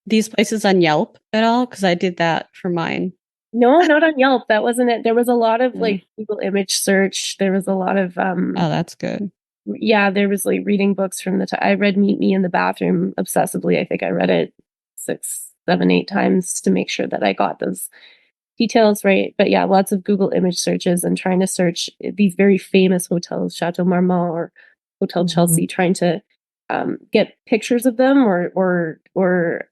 these places on Yelp at all? Because I did that for mine. No, not on Yelp. That wasn't it. There was a lot of Yeah. like Google image search. There was a lot of Oh, that's good. yeah, there was like reading books from the time. I read Meet Me in the Bathroom obsessively. I think I read it 6, 7, 8 times to make sure that I got those details right. But yeah, lots of Google image searches and trying to search these very famous hotels, Chateau Marmont or Hotel Chelsea, trying to get pictures of them or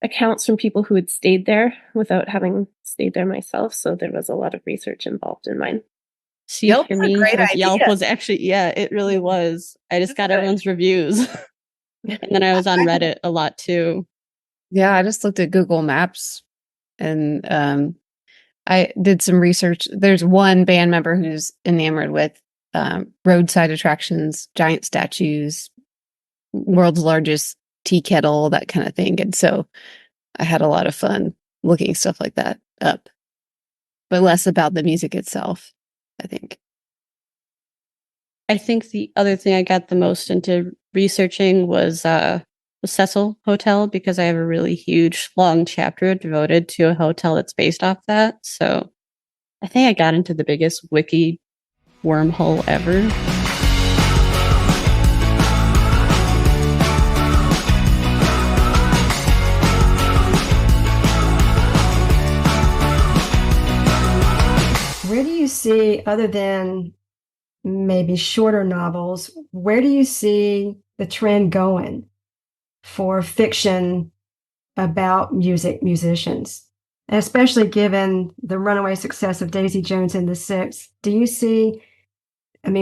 accounts from people who had stayed there without having stayed there myself. So there was a lot of research involved in mine. See, Yelp's for a me, great like, Yelp idea. was actually, yeah, it really was. I just got Good. everyone's reviews. And then I was on Reddit a lot too. Yeah, I just looked at Google Maps and I did some research. There's one band member who's enamored with roadside attractions, giant statues, world's largest tea kettle, that kind of thing. And so I had a lot of fun looking stuff like that up, but less about the music itself, I think. I think the other thing I got the most into researching was the Cecil Hotel, because I have a really huge, long chapter devoted to a hotel that's based off that. So I think I got into the biggest wiki wormhole ever. Where do you see, other than maybe shorter novels, where do you see the trend going for fiction about musicians? Especially given the runaway success of Daisy Jones and the Six. Do you see,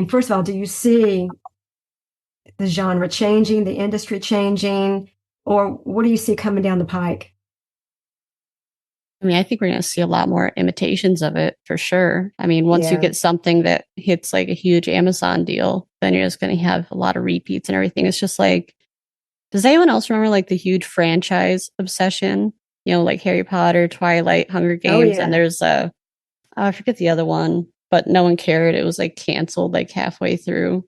first of all, do you see the genre changing, the industry changing, or what do you see coming down the pike? I mean, I think we're going to see a lot more imitations of it for sure. I mean, once you Yeah. get something that hits like a huge Amazon deal, then you're just going to have a lot of repeats and everything. It's just like, does anyone else remember like the huge franchise obsession? You know, like Harry Potter, Twilight, Hunger Games, yeah. and there's I forget the other one, but no one cared. It was like canceled like halfway through.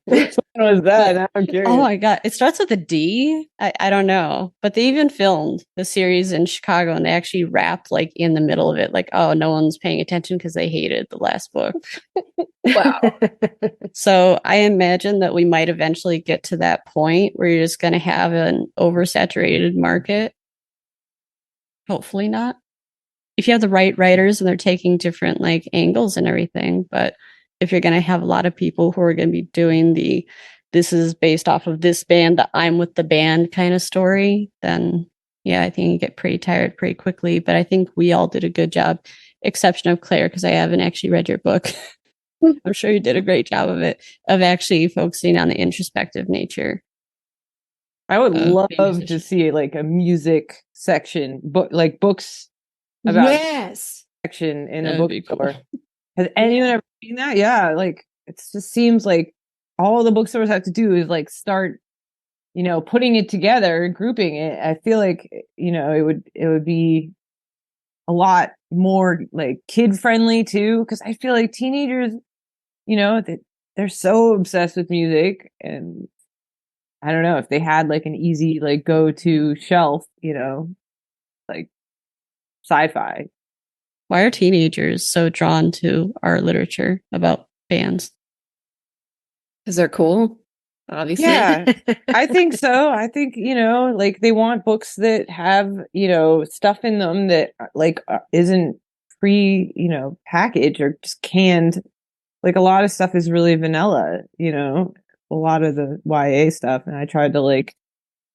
Which one was that? Now I'm curious. Oh my God. It starts with a D. I don't know. But they even filmed the series in Chicago and they actually wrapped like in the middle of it. Like, oh, no one's paying attention because they hated the last book. Wow. So I imagine that we might eventually get to that point where you're just going to have an oversaturated market. Hopefully not. If you have the right writers and they're taking different like angles and everything. But if you're going to have a lot of people who are going to be doing this is based off of this band, the I'm with the band kind of story, then yeah, I think you get pretty tired pretty quickly. But I think we all did a good job, exception of Claire, because I haven't actually read your book. I'm sure you did a great job of it, of actually focusing on the introspective nature. I would being a love to musician. see like a music section, like books about Yes. section in That a would be cool. bookstore. Has anyone ever seen that? Yeah, like it just seems like all the bookstores have to do is like start, putting it together, grouping it. I feel like, it would be a lot more like kid friendly too, because I feel like teenagers, they're so obsessed with music, and I don't know if they had like an easy like go to shelf, like sci-fi. Why are teenagers so drawn to our literature about bands? Because they're cool, obviously. Yeah, I think so. I think, like they want books that have, stuff in them that like isn't packaged or just canned. Like a lot of stuff is really vanilla, a lot of the YA stuff. And I tried to like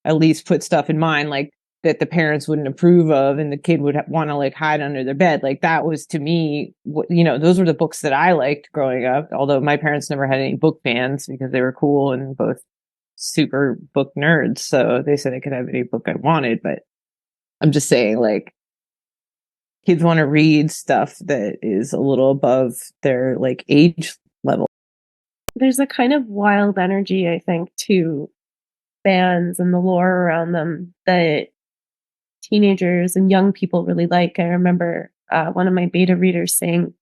at least put stuff in mine like that the parents wouldn't approve of and the kid would want to like hide under their bed. Like that was to me, those were the books that I liked growing up. Although my parents never had any book fans because they were cool and both super book nerds. So they said I could have any book I wanted. But I'm just saying, like, kids want to read stuff that is a little above their like age level. There's a kind of wild energy, I think, to bands and the lore around them that teenagers and young people really like. I remember one of my beta readers saying,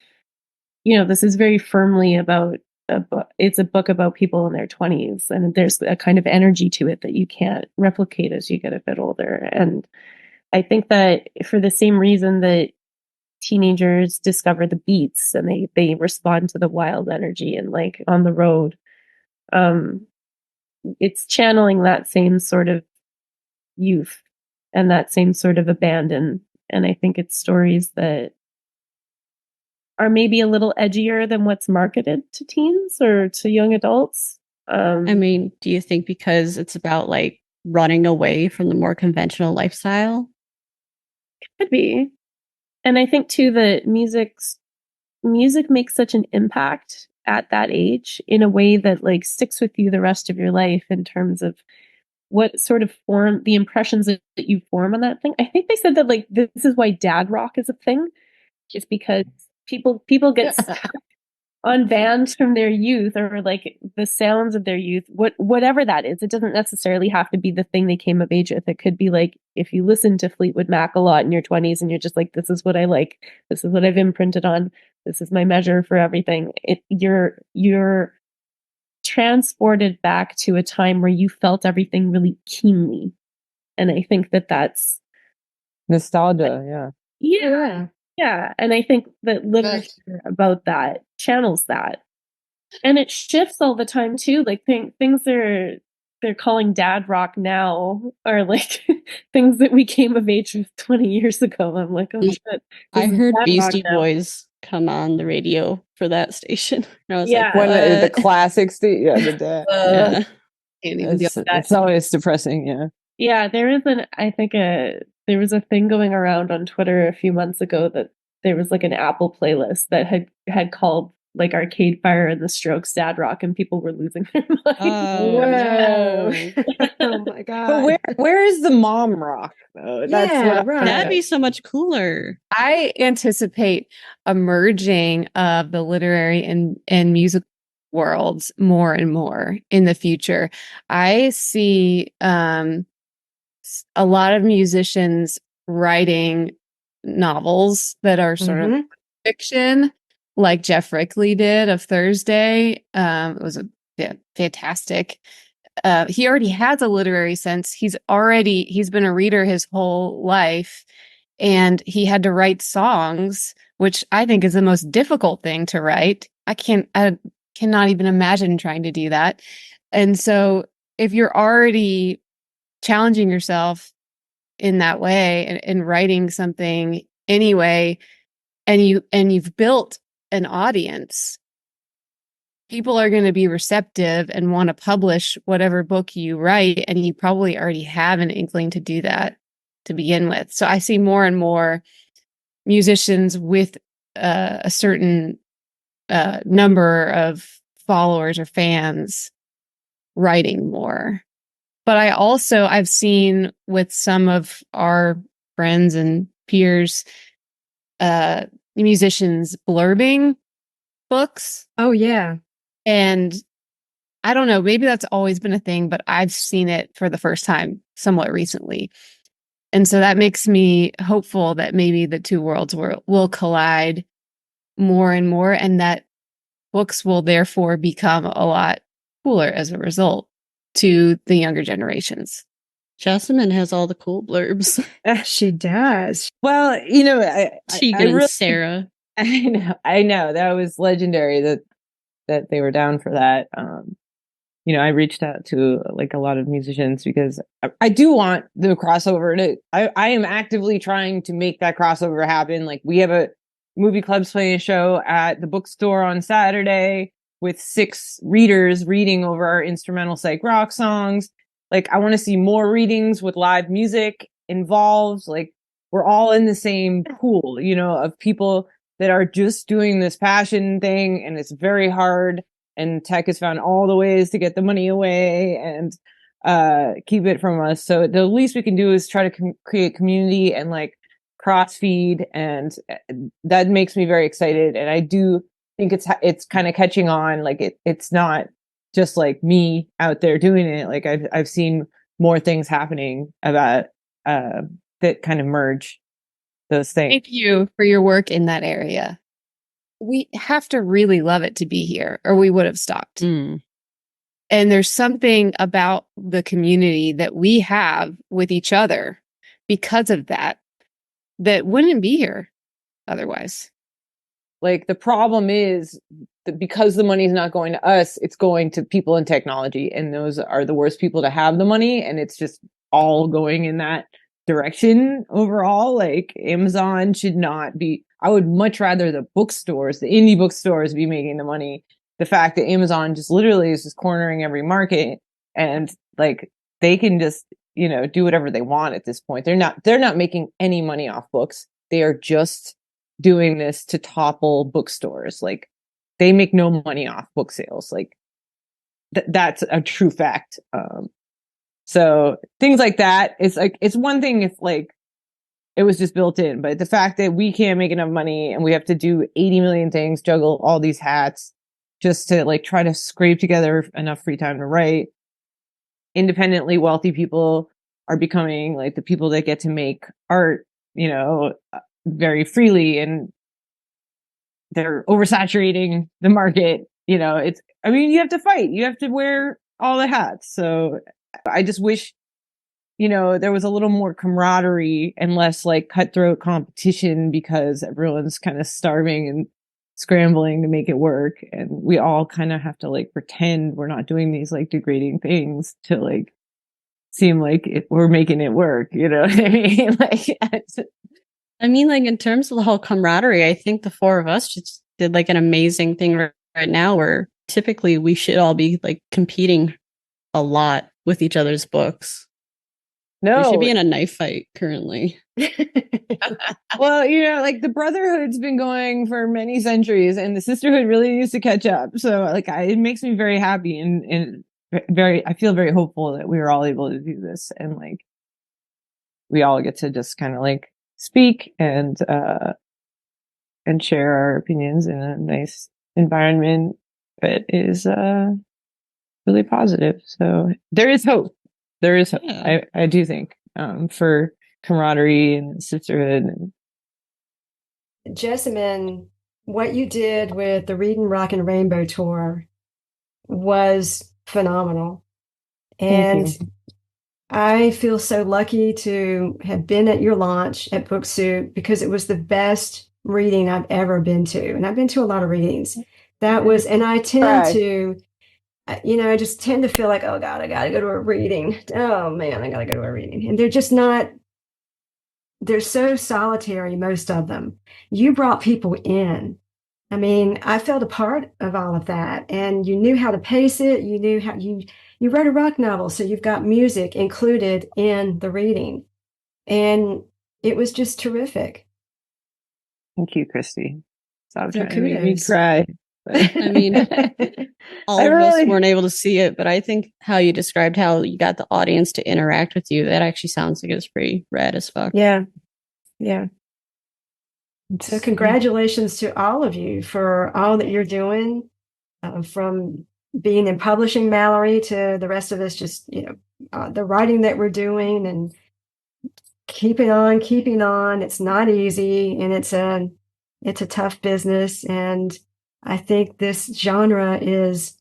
this is very firmly about it's a book about people in their 20s, and there's a kind of energy to it that you can't replicate as you get a bit older. And I think that for the same reason that teenagers discover the beats and they respond to the wild energy and like on the road, it's channeling that same sort of youth and that same sort of abandon. And I think it's stories that are maybe a little edgier than what's marketed to teens or to young adults. I mean, do you think because it's about like running away from the more conventional lifestyle? Could be. And I think too that music makes such an impact at that age in a way that like sticks with you the rest of your life in terms of what sort of form the impressions that you form on that thing. I think they said that like this is why dad rock is a thing, just because people get stuck on bands from their youth or like the sounds of their youth, whatever that is. It doesn't necessarily have to be the thing they came of age with. It could be like if you listen to Fleetwood Mac a lot in your 20s and you're just like, this is what I like, this is what I've imprinted on, this is my measure for everything. You're transported back to a time where you felt everything really keenly. And I think that that's nostalgia. Yeah. And I think that literature about that channels that. And it shifts all the time too. Like things they're calling dad rock now are like things that we came of age with 20 years ago. I'm like, oh shit. I heard Beastie Boys come on the radio for that station. And I was like, when what? the classics, the dad. Yeah. It's always depressing. Yeah, there was a thing going around on Twitter a few months ago that there was like an Apple playlist that had called like Arcade Fire and the Strokes dad rock, and people were losing their minds. Oh my god! But where is the mom rock though? That'd be so much cooler. I anticipate a merging of the literary and music worlds more and more in the future. I see a lot of musicians writing novels that are sort of fiction, like Jeff Rickley did of Thursday. It was fantastic. He already has a literary sense. He's been a reader his whole life, and he had to write songs, which I think is the most difficult thing to write. I cannot even imagine trying to do that. And so if you're already challenging yourself in that way and writing something anyway, and you've built an audience, people are going to be receptive and want to publish whatever book you write, and you probably already have an inkling to do that to begin with. So I see more and more musicians with a certain number of followers or fans writing more. But I've seen with some of our friends and peers, musicians blurbing books. Oh yeah. And I don't know, maybe that's always been a thing, but I've seen it for the first time somewhat recently. And so that makes me hopeful that maybe the two worlds will collide more and more, and that books will therefore become a lot cooler as a result to the younger generations. Jessamyn has all the cool blurbs. She does. Well, Sarah. I know that was legendary that they were down for that. I reached out to like a lot of musicians because I do want the crossover. I am actively trying to make that crossover happen. Like we have a movie club's playing a show at the bookstore on Saturday with 6 readers reading over our instrumental psych rock songs. Like I want to see more readings with live music involved. Like we're all in the same pool, of people that are just doing this passion thing, and it's very hard. And tech has found all the ways to get the money away and keep it from us. So the least we can do is try to create community and like cross feed, and that makes me very excited. And I do think it's kind of catching on. Like it's not just like me out there doing it. Like I've seen more things happening about that kind of merge those things. Thank you for your work in that area. we have to really love it to be here or we would have stopped. Mm. And there's something about the community that we have with each other because of that wouldn't be here otherwise. Like the problem is that because the money's not going to us, it's going to people in technology, and those are the worst people to have the money, and it's just all going in that direction overall. Like Amazon should not be. I would much rather the bookstores, the indie bookstores, be making the money. The fact that Amazon just literally is just cornering every market, and like they can just, you know, do whatever they want at this point. They're not making any money off books. They are just doing this to topple bookstores. Like they make no money off book sales. Like that's a true fact. So things like that, it's like, it's one thing if like it was just built in, but the fact that we can't make enough money and we have to do 80 million things, juggle all these hats just to like try to scrape together enough free time to write. Independently wealthy people are becoming like the people that get to make art, you know, very freely, and they're oversaturating the market. You know, it's, I mean, you have to fight, you have to wear all the hats. So I just wish, you know, there was a little more camaraderie and less like cutthroat competition, because everyone's kind of starving and scrambling to make it work. And we all kind of have to like pretend we're not doing these like degrading things to like seem like we're making it work. You know what I mean? Like, I mean, like in terms of the whole camaraderie, I think the four of us just did like an amazing thing right now, where typically we should all be like competing a lot with each other's books. no, We should be in a knife fight currently. well, you know, like the brotherhood's been going for many centuries, and the sisterhood really needs to catch up. So like, it makes me very happy and very, I feel very hopeful that we were all able to do this, and like we all get to just kind of like speak and share our opinions in a nice environment that is really positive. So there is hope. There is hope. Yeah. I do think for camaraderie and sisterhood. Jessamyn, what you did with the Reading Rock and Rainbow tour was phenomenal. And I feel so lucky to have been at your launch at Book Soup, because it was the best reading I've ever been to. And I've been to a lot of readings. That was, and I tend to, you know, I just tend to feel like, oh God, I got to go to a reading. Oh man, I got to go to a reading. And they're just not, they're so solitary, most of them. You brought people in. I mean, I felt a part of all of that, and you knew how to pace it. You knew how you wrote a rock novel, so you've got music included in the reading, and it was just terrific. Thank you, Christy. Stop No, trying to make me kudos. cry. I mean, all of us weren't able to see it, but I think how you described how you got the audience to interact with you, that actually sounds like it was pretty rad as fuck. Yeah. So congratulations to all of you for all that you're doing, from being in publishing, Mallory, to the rest of us, just, you know, the writing that we're doing, and keeping on. It's not easy, and it's a tough business. And I think this genre is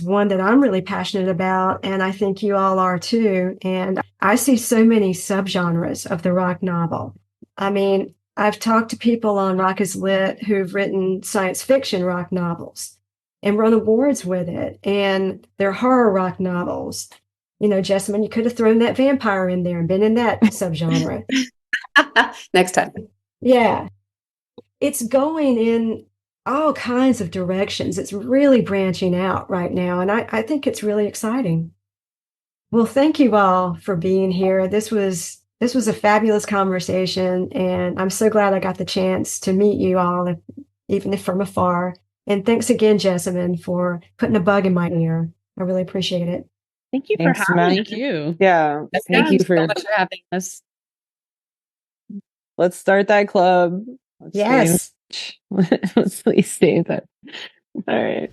one that I'm really passionate about, and I think you all are too. And I see so many subgenres of the rock novel. I mean, I've talked to people on Rock is Lit who've written science fiction rock novels and won awards with it, and they're horror rock novels. You know, Jessamyn, you could have thrown that vampire in there and been in that subgenre. Next time. Yeah. It's going in all kinds of directions. It's really branching out right now, and I think it's really exciting. Well, thank you all for being here. This was a fabulous conversation, and I'm so glad I got the chance to meet you all, even if from afar. And thanks again, Jessamyn, for putting a bug in my ear. I really appreciate it. Thank you Thanks, for having Matt. Thank you. Yeah. Thank you for so much for having us. Let's start that club. Let's Yes. Let's please stay in touch. All right.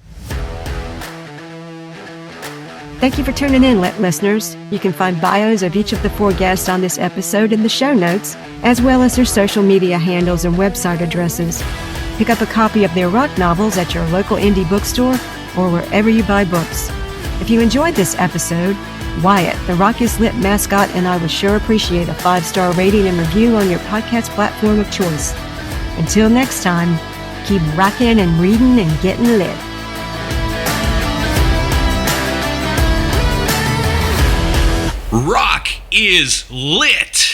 Thank you for tuning in, listeners. You can find bios of each of the 4 guests on this episode in the show notes, as well as their social media handles and website addresses. Pick up a copy of their rock novels at your local indie bookstore or wherever you buy books. If you enjoyed this episode, Wyatt, the Rock is Lit mascot, and I would sure appreciate a 5-star rating and review on your podcast platform of choice. Until next time, keep rocking and reading and getting lit. Rock is lit.